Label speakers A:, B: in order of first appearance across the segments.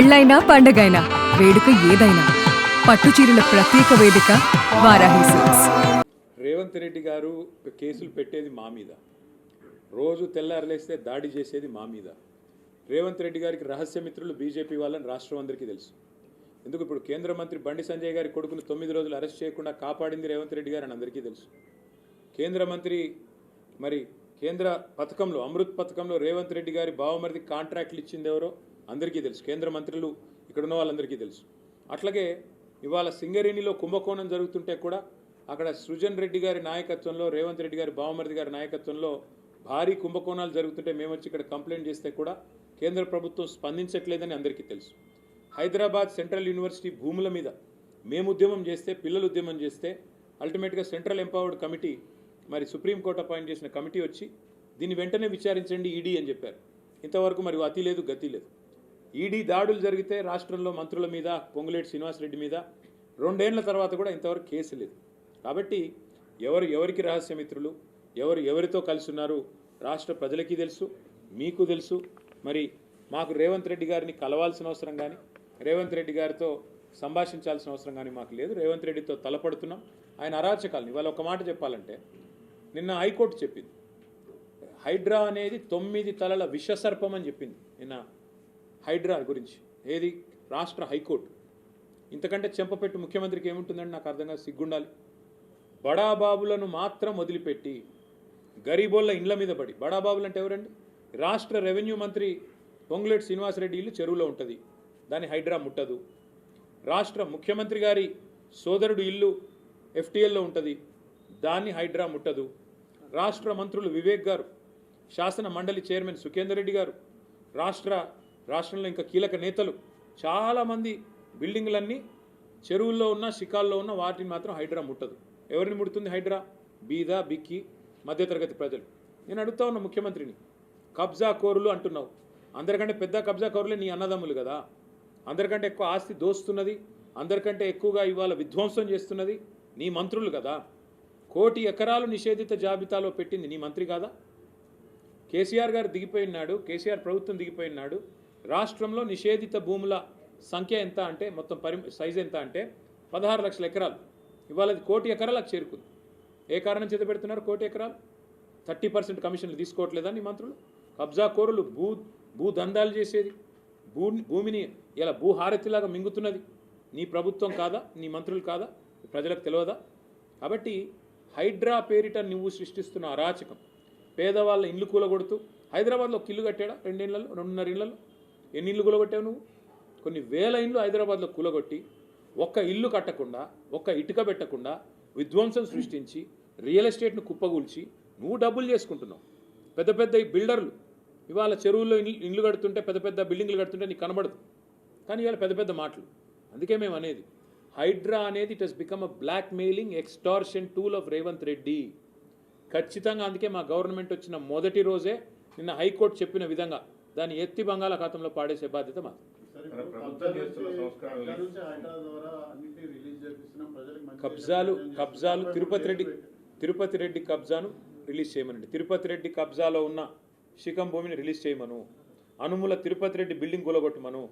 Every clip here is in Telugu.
A: పెళ్ళైనా పండగైనా వేడుక ఏదైనా పట్టు చీరల ప్రత్యేక వేదిక వారాహి సిల్క్స్.
B: రేవంత్ రెడ్డి గారు కేసులు పెట్టేది మా మీద, రోజు తెల్లారలేస్తే దాడి చేసేది మా మీద. రేవంత్ రెడ్డి గారికి రహస్య మిత్రులు బీజేపీ వాళ్ళని రాష్ట్రం అందరికీ తెలుసు. ఎందుకు ఇప్పుడు కేంద్ర మంత్రి బండి సంజయ్ గారి కొడుకును 9 రోజులు అరెస్ట్ చేయకుండా కాపాడింది రేవంత్ రెడ్డి గారు అని అందరికీ తెలుసు. కేంద్ర మంత్రి కేంద్ర పథకంలో అమృత్ పథకంలో రేవంత్ రెడ్డి గారి బావమరిది కాంట్రాక్ట్లు ఇచ్చింది ఎవరో అందరికీ తెలుసు. కేంద్ర మంత్రులు ఇక్కడ ఉన్న వాళ్ళందరికీ తెలుసు. అట్లాగే ఇవాళ సింగరేణిలో కుంభకోణం జరుగుతుంటే కూడా అక్కడ సృజన్ రెడ్డి గారి నాయకత్వంలో, రేవంత్ రెడ్డి గారి బావమరిది గారి నాయకత్వంలో భారీ కుంభకోణాలు జరుగుతుంటే మేము వచ్చి ఇక్కడ కంప్లైంట్ చేస్తే కూడా కేంద్ర ప్రభుత్వం స్పందించట్లేదని అందరికీ తెలుసు. హైదరాబాద్ సెంట్రల్ యూనివర్సిటీ భూముల మీద మేము ఉద్యమం చేస్తే, పిల్లలు ఉద్యమం చేస్తే అల్టిమేట్గా central empowered committee supreme court appoint చేసిన కమిటీ వచ్చి దీన్ని వెంటనే విచారించండి ఈడీ అని చెప్పారు. ఇంతవరకు అతి లేదు గతి లేదు. ఈడీ దాడులు జరిగితే రాష్ట్రంలో మంత్రుల మీద, పొంగులేటి శ్రీనివాసరెడ్డి మీద 2 ఏళ్ల తర్వాత కూడా ఇంతవరకు కేసు లేదు. కాబట్టి ఎవరికి రహస్య మిత్రులు, ఎవరితో కలిసి ఉన్నారు రాష్ట్ర ప్రజలకి తెలుసు, మీకు తెలుసు. మాకు రేవంత్ రెడ్డి గారిని కలవాల్సిన అవసరం కానీ, రేవంత్ రెడ్డి గారితో సంభాషించాల్సిన అవసరం కానీ మాకు లేదు. రేవంత్ రెడ్డితో తలపడుతున్నాం. ఆయన అరాచకాలని ఇవాళ ఒక మాట చెప్పాలంటే, నిన్న హైకోర్టు చెప్పింది హైడ్రా అనేది 9 తలల విషసర్పం అని చెప్పింది నిన్న హైడ్రా గురించి. ఏది? రాష్ట్ర హైకోర్టు. ఇంతకంటే చెంపపెట్టు ముఖ్యమంత్రికి ఏముంటుందని నాకు అర్థంగా సిగ్గుండాలి. బడాబాబులను మాత్రం వదిలిపెట్టి గరీబోళ్ళ ఇండ్ల మీద పడి, బడాబాబులు అంటే ఎవరండి? రాష్ట్ర రెవెన్యూ మంత్రి పొంగులేటి శ్రీనివాసరెడ్డి ఇల్లు చెరువులో ఉంటుంది, దాన్ని హైడ్రా ముట్టదు. రాష్ట్ర ముఖ్యమంత్రి గారి సోదరుడు ఇల్లు ఎఫ్టీఎల్లో ఉంటుంది, దాన్ని హైడ్రా ముట్టదు. రాష్ట్ర మంత్రులు వివేక్ గారు, శాసన మండలి చైర్మన్ సుఖేందర్ రెడ్డి గారు, రాష్ట్రంలో ఇంకా కీలక నేతలు చాలామంది బిల్డింగ్లన్నీ చెరువుల్లో ఉన్న, శిఖాల్లో ఉన్న వాటిని మాత్రం హైడ్రా ముట్టదు. ఎవరిని ముడుతుంది హైడ్రా? బీద, బిక్కి, మధ్యతరగతి ప్రజలు. నేను అడుగుతా ఉన్న ముఖ్యమంత్రిని, కబ్జా కోరులు అంటున్నావు, అందరికంటే పెద్ద కబ్జా కోరులే నీ అన్నదమ్ములు కదా. అందరికంటే ఎక్కువ ఆస్తి దోస్తున్నది, అందరికంటే ఎక్కువగా ఇవాళ విధ్వంసం చేస్తున్నది నీ మంత్రులు కదా. 1 కోటి ఎకరాలు నిషేధిత జాబితాలో పెట్టింది నీ మంత్రి కాదా? కేసీఆర్ గారు దిగిపోయినాడు, కేసీఆర్ ప్రభుత్వం దిగిపోయినాడు. రాష్ట్రంలో నిషేధిత భూముల సంఖ్య ఎంత అంటే, మొత్తం సైజు ఎంత అంటే 16 లక్షల ఎకరాలు. ఇవాళ అది 1 కోటి ఎకరాలకు చేరుకుంది. ఏ కారణం చేత పెడుతున్నారు 1 కోటి ఎకరాలు? 30% కమిషన్లు తీసుకోవట్లేదా నీ మంత్రులు? కబ్జా కోరులు, భూదందాలు చేసేది, భూమిని ఇలా భూహారతిలాగా మింగుతున్నది నీ ప్రభుత్వం కాదా? నీ మంత్రులు కాదా? ప్రజలకు తెలియదా? కాబట్టి హైడ్రా పేరిట నువ్వు సృష్టిస్తున్న అరాచకం, పేదవాళ్ళ ఇండ్లు కూలగొడుతూ, హైదరాబాద్లో ఒక ఇల్లు కట్టాడా 2 ఏళ్లలో, 2.5 ఏళ్లలో? ఎన్ని ఇల్లు కూలగొట్టావు నువ్వు? కొన్ని వేల ఇండ్లు హైదరాబాద్లో కూలగొట్టి, ఒక్క ఇల్లు కట్టకుండా, ఒక్క ఇటుక పెట్టకుండా విధ్వంసం సృష్టించి, రియల్ ఎస్టేట్ను కుప్పగూల్చి నువ్వు డబ్బులు చేసుకుంటున్నావు. పెద్ద పెద్ద బిల్డర్లు ఇవాళ చెరువుల్లో ఇండ్లు కడుతుంటే, పెద్ద పెద్ద బిల్డింగ్లు కడుతుంటే నీకు కనబడదు, కానీ ఇవాళ పెద్ద పెద్ద మాటలు. అందుకే మేము అనేది, హైడ్రా అనేది it has become a blackmailing extortion tool of Revanth Reddy. ఖచ్చితంగా అందుకే మా గవర్నమెంట్ వచ్చిన మొదటి రోజే నిన్న హైకోర్టు చెప్పిన విధంగా దాన్ని ఎత్తి బంగాళాఖాతంలో పాడేసే బాధ్యత మాది. కబ్జాలు తిరుపతి రెడ్డి కబ్జాను రిలీజ్ చేయమనండి. తిరుపతి రెడ్డి కబ్జాలో ఉన్న శిఖం భూమిని రిలీజ్ చేయమను. అనుముల తిరుపతి రెడ్డి బిల్డింగ్ కూలగొట్టమను.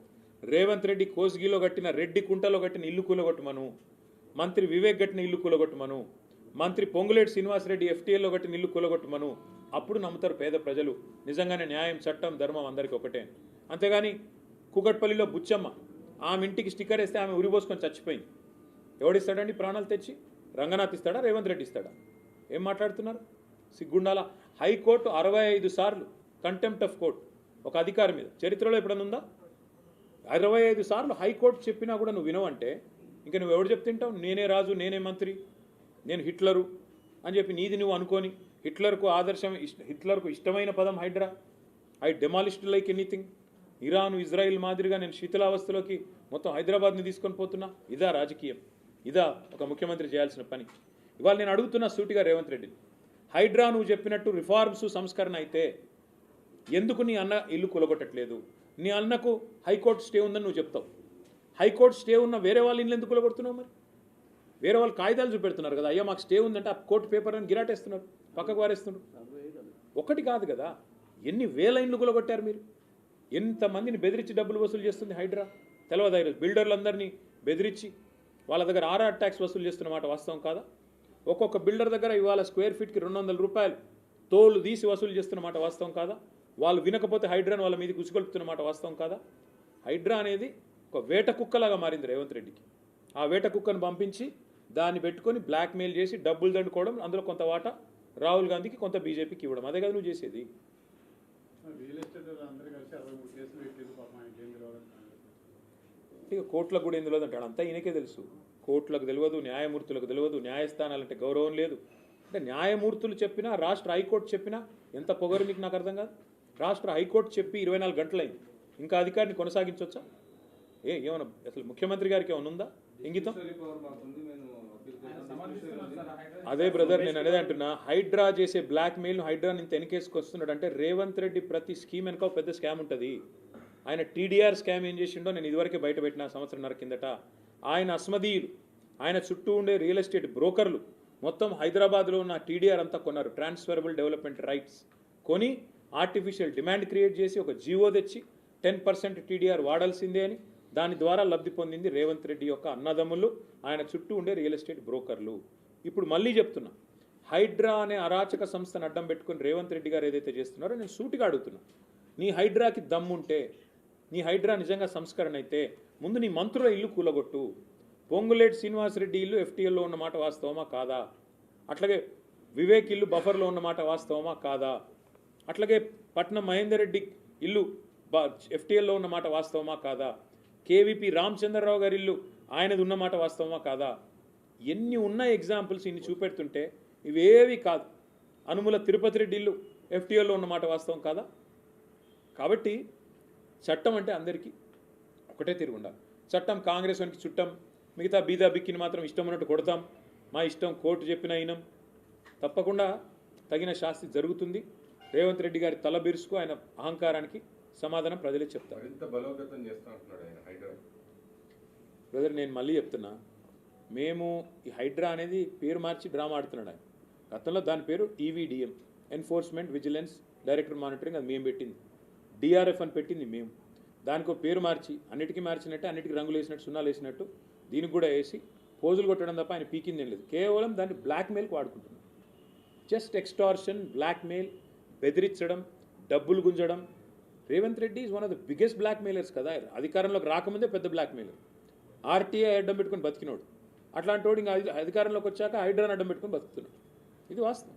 B: రేవంత్ రెడ్డి కోస్గిలో కట్టిన, రెడ్డి కుంటలో కట్టిన ఇల్లు కూలగొట్టమను. మంత్రి వివేక్ కట్టిన ఇల్లు కూలగొట్టమను. మంత్రి పొంగులేటి శ్రీనివాసరెడ్డి ఎఫ్టీఎల్లో కట్టిన ఇల్లు కూలగొట్టమను. అప్పుడు నమ్ముతారు పేద ప్రజలు నిజంగానే న్యాయం, చట్టం, ధర్మం అందరికీ ఒకటే. అంతేగాని కుకట్పల్లిలో బుచ్చమ్మ, ఆమె ఇంటికి స్టిక్కర్ వేస్తే ఆమె ఉరిపోసుకొని చచ్చిపోయింది. ఎవడిస్తాడండి ప్రాణాలు తెచ్చి? రంగనాథ్ ఇస్తాడా? రేవంత్ రెడ్డి ఇస్తాడా? ఏం మాట్లాడుతున్నారు? సిగ్గుండాలా. హైకోర్టు 65 సార్లు కంటెంప్ట్ ఆఫ్ కోర్ట్ ఒక అధికారి మీద చరిత్రలో ఎప్పుడన్నా ఉందా? 65 సార్లు హైకోర్టు చెప్పినా కూడా నువ్వు వినవంటే ఇంకా నువ్వు ఎవడు చెప్తుంటావు? నేనే రాజు, నేనే మంత్రి, నేను హిట్లరు అని చెప్పి నీది నువ్వు అనుకొని, హిట్లర్కు ఇష్టమైన పదం HYDRAA. I demolished like anything. Iran, Israel మాదిరిగా నేను శీతలావస్థలోకి మొత్తం హైదరాబాద్ని తీసుకొని పోతున్నా. ఇదా రాజకీయం? ఇదా ఒక ముఖ్యమంత్రి చేయాల్సిన పని? ఇవాళ నేను అడుగుతున్న సూటిగా రేవంత్ రెడ్డిని, హైడ్రా నువ్వు చెప్పినట్టు రిఫార్మ్స్, సంస్కరణ అయితే ఎందుకు నీ అన్న ఇల్లు కూలగొట్టట్లేదు? నీ అన్నకు హైకోర్టు స్టే ఉందని నువ్వు చెప్తావు. హైకోర్టు స్టే ఉన్న వేరే వాళ్ళ ఇల్లు ఎందుకు కూలగొడుతున్నావు? మరి వేరే వాళ్ళు కాగితాలు చూపెడుతున్నారు కదా, అయ్యా మాకు స్టే ఉందంటే ఆ కోర్టు పేపర్ అని గిరాటేస్తున్నారు, పక్కకు వారేస్తున్నారు. ఒకటి కాదు కదా, ఎన్ని వేల ఇండ్లు కూలగొట్టారు మీరు? ఎంతమందిని బెదిరించి డబ్బులు వసూలు చేస్తుంది హైడ్రా తెలవదా? బిల్డర్లందరినీ బెదిరించి వాళ్ళ దగ్గర ఆర్ఆర్ ట్యాక్స్ వసూలు చేస్తున్నమాట వాస్తవం కాదా? ఒక్కొక్క బిల్డర్ దగ్గర ఇవాళ స్క్వేర్ ఫీట్కి 200 రూపాయలు తోలు తీసి వసూలు చేస్తున్నమాట వాస్తవం కాదా? వాళ్ళు వినకపోతే హైడ్రాని వాళ్ళ మీదకి ఉసుకొల్పుతున్నమాట వాస్తవం కాదా? హైడ్రా అనేది ఒక వేట కుక్కలాగా మారింది రేవంత్ రెడ్డికి. ఆ వేట కుక్కను పంపించి దాన్ని పెట్టుకొని బ్లాక్మెయిల్ చేసి డబ్బులు దండుకోవడం, అందులో కొంత వాటా రాహుల్ గాంధీకి, కొంత బీజేపీకి ఇవ్వడం. అదే కదా నువ్వు చేసేది. ఇక కోట్లకు కూడా ఏం తెలియదు అంటాడు. అంతా ఈయనకే తెలుసు. కోర్టులకు తెలియదు, న్యాయమూర్తులకు తెలియదు, న్యాయస్థానాలంటే గౌరవం లేదు. అంటే న్యాయమూర్తులు చెప్పినా, రాష్ట్ర హైకోర్టు చెప్పినా ఎంత పొగరు మీకు నాకు అర్థం కాదు. రాష్ట్ర హైకోర్టు చెప్పి 24 గంటలైంది, ఇంకా అధికారిని కొనసాగించవచ్చా? ఏమన్నా అసలు ముఖ్యమంత్రి గారికి ఏమైనా ఉందా ఇంగితం? అదే బ్రదర్, నేను అనేది అంటున్నా, హైడ్రా చేసే బ్లాక్మెయిల్, హైడ్రాని ఇంత వెనకేసుకొస్తున్నాడు అంటే రేవంత్ రెడ్డి ప్రతి స్కీమ్ వెనక ఒక పెద్ద స్కామ్ ఉంటుంది. ఆయన టీడీఆర్ స్కామ్ ఏం చేసిండో నేను ఇదివరకే బయట పెట్టిన సంవత్సరంన్నర కిందట. ఆయన అస్మదీయులు, ఆయన చుట్టూ ఉండే రియల్ ఎస్టేట్ బ్రోకర్లు మొత్తం హైదరాబాద్లో ఉన్న టీడీఆర్ అంతా కొన్నారు. ట్రాన్స్ఫరబుల్ డెవలప్మెంట్ రైట్స్ కొని ఆర్టిఫిషియల్ డిమాండ్ క్రియేట్ చేసి ఒక జీవో తెచ్చి 10% టీడీఆర్ వాడాల్సిందే అని దాని ద్వారా లబ్ధి పొందింది రేవంత్ రెడ్డి యొక్క అన్నదమ్ములు, ఆయన చుట్టూ ఉండే రియల్ ఎస్టేట్ బ్రోకర్లు. ఇప్పుడు మళ్ళీ చెప్తున్నా, హైడ్రా అనే అరాచక సంస్థను అడ్డం పెట్టుకుని రేవంత్ రెడ్డి గారు ఏదైతే చేస్తున్నారో నేను సూటిగా అడుగుతున్నా, నీ హైడ్రాకి దమ్ముంటే, నీ హైడ్రా నిజంగా సంస్కరణ అయితే ముందు నీ మంత్రుల ఇల్లు కూలగొట్టు. పొంగులేటి శ్రీనివాసరెడ్డి ఇల్లు ఎఫ్టీఎల్లో ఉన్నమాట వాస్తవమా కాదా? అట్లాగే వివేక్ ఇల్లు బఫర్లో ఉన్నమాట వాస్తవమా కాదా? అట్లాగే పట్నం మహేందర్ రెడ్డి ఇల్లు ఎఫ్టీఎల్లో ఉన్నమాట వాస్తవమా కాదా? కేవీపీ రామచంద్రరావు గారి ఇల్లు ఆయనది ఉన్నమాట వాస్తవమా కాదా? ఎన్ని ఉన్న ఎగ్జాంపుల్స్ ఇన్ని చూపెడుతుంటే ఇవేవి కాదు. అనుముల తిరుపతి రెడ్డి ఇల్లు ఎఫ్టీఎల్లో ఉన్నమాట వాస్తవం కాదా? కాబట్టి చట్టం అంటే అందరికీ ఒకటే తిరిగి ఉండాలి. చట్టం కాంగ్రెస్ వానికి చుట్టం, మిగతా బీదా బిక్కిని మాత్రం ఇష్టం ఉన్నట్టు కొడతాం, మా ఇష్టం కోర్టు చెప్పిన అయినం. తప్పకుండా తగిన శాస్తి జరుగుతుంది. రేవంత్ రెడ్డి గారి తల బిరుసుకు, ఆయన అహంకారానికి సమాధానం ప్రజలే చెప్తారు. బ్రదర్, నేను మళ్ళీ చెప్తున్నా, మేము ఈ హైడ్రా అనేది పేరు మార్చి డ్రామా ఆడుతున్నాడు ఆయన. గతంలో దాని పేరు EVDM, enforcement vigilance director monitoring, అది మేము పెట్టింది. డిఆర్ఎఫ్ అని పెట్టింది మేము. దానికి ఒక పేరు మార్చి అన్నిటికీ మార్చినట్టే, అన్నిటికీ రంగులు వేసినట్టు, సున్నాలు వేసినట్టు దీనికి కూడా వేసి పోజులు కొట్టడం తప్ప ఆయన పీకింది ఏం లేదు. కేవలం దాన్ని బ్లాక్మెయిల్కి వాడుకుంటున్నాం. జస్ట్ ఎక్స్టార్షన్, బ్లాక్మెయిల్, బెదిరించడం, డబ్బులు గుంజడం. Revanth Reddy is one of the biggest blackmailers కదా. అధికారంలోకి రాకముందే పెద్ద బ్లాక్మెయిలర్. ఆర్టీఐ అడ్డం పెట్టుకుని బతికినోడు. అట్లాంటి వాడు ఇంకా అధికారంలోకి వచ్చాక హైడ్రాని అడ్డం పెట్టుకుని బతుకుతున్నాడు. ఇది వాస్తవం.